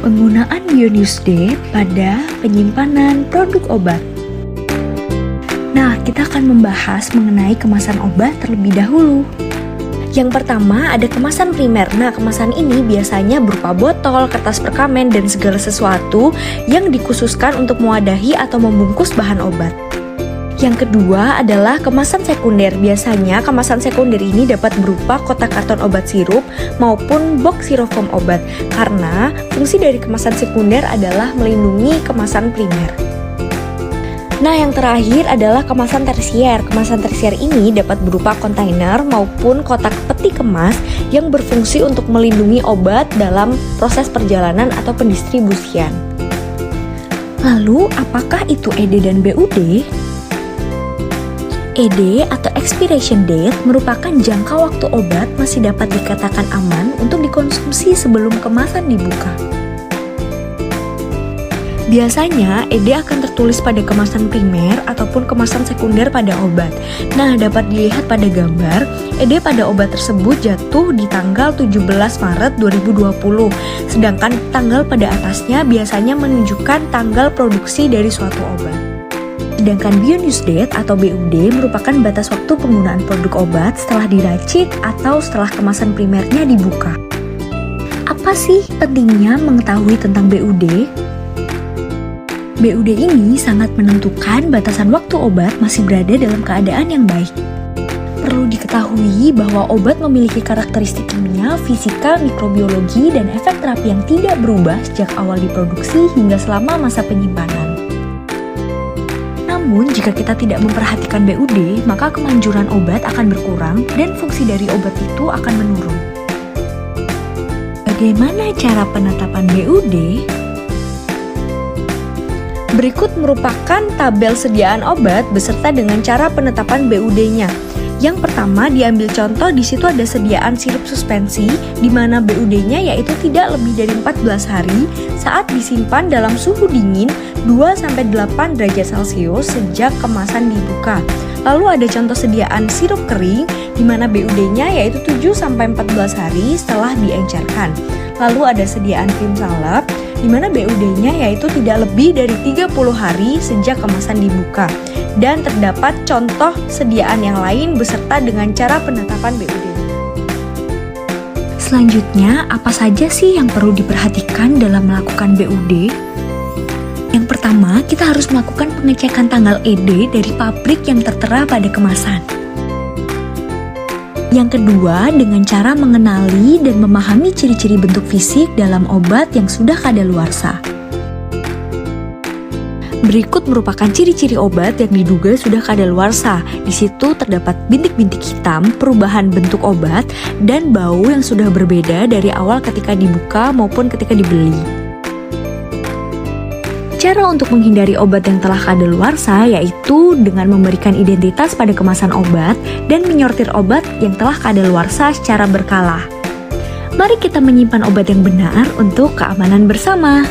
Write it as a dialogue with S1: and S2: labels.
S1: Penggunaan BioNewsDate pada penyimpanan produk obat. Nah, kita akan membahas mengenai kemasan obat terlebih dahulu. Yang pertama ada kemasan primer. Nah, kemasan ini biasanya berupa botol, kertas perkamen, dan segala sesuatu yang dikhususkan untuk mewadahi atau membungkus bahan obat. Yang kedua adalah kemasan sekunder. Biasanya kemasan sekunder ini dapat berupa kotak karton obat sirup maupun box styrofoam obat, karena fungsi dari kemasan sekunder adalah melindungi kemasan primer. Nah, yang terakhir adalah kemasan tersier. Kemasan tersier ini dapat berupa kontainer maupun kotak peti kemas yang berfungsi untuk melindungi obat dalam proses perjalanan atau pendistribusian. Lalu, apakah itu ED dan BUD? ED atau expiration date merupakan jangka waktu obat masih dapat dikatakan aman untuk dikonsumsi sebelum kemasan dibuka. Biasanya, ED akan tertulis pada kemasan primer ataupun kemasan sekunder pada obat. Nah, dapat dilihat pada gambar, ED pada obat tersebut jatuh di tanggal 17 Maret 2020, sedangkan tanggal pada atasnya biasanya menunjukkan tanggal produksi dari suatu obat. Sedangkan BioNewsDate atau BUD merupakan batas waktu penggunaan produk obat setelah diracik atau setelah kemasan primernya dibuka. Apa sih pentingnya mengetahui tentang BUD? BUD ini sangat menentukan batasan waktu obat masih berada dalam keadaan yang baik. Perlu diketahui bahwa obat memiliki karakteristik kimia, fisika, mikrobiologi, dan efek terapi yang tidak berubah sejak awal diproduksi hingga selama masa penyimpanan. Namun, jika kita tidak memperhatikan BUD, maka kemanjuran obat akan berkurang dan fungsi dari obat itu akan menurun. Bagaimana cara penetapan BUD? Berikut merupakan tabel sediaan obat beserta dengan cara penetapan BUD-nya. Yang pertama diambil contoh, di situ ada sediaan sirup suspensi di mana BUD-nya yaitu tidak lebih dari 14 hari saat disimpan dalam suhu dingin 2-8 derajat Celcius sejak kemasan dibuka. Lalu ada contoh sediaan sirup kering di mana BUD-nya yaitu 7-14 hari setelah diencerkan. Lalu ada sediaan krim salep di mana BUD-nya yaitu tidak lebih dari 30 hari sejak kemasan dibuka. Dan terdapat contoh sediaan yang lain beserta dengan cara penetapan BUD. Selanjutnya, apa saja sih yang perlu diperhatikan dalam melakukan BUD? Yang pertama, kita harus melakukan pengecekan tanggal ED dari pabrik yang tertera pada kemasan. Yang kedua, dengan cara mengenali dan memahami ciri-ciri bentuk fisik dalam obat yang sudah kadaluarsa. Berikut merupakan ciri-ciri obat yang diduga sudah kadaluarsa. Di situ terdapat bintik-bintik hitam, perubahan bentuk obat, dan bau yang sudah berbeda dari awal ketika dibuka maupun ketika dibeli. Cara untuk menghindari obat yang telah kadaluarsa yaitu dengan memberikan identitas pada kemasan obat dan menyortir obat yang telah kadaluarsa secara berkala. Mari kita menyimpan obat yang benar untuk keamanan bersama.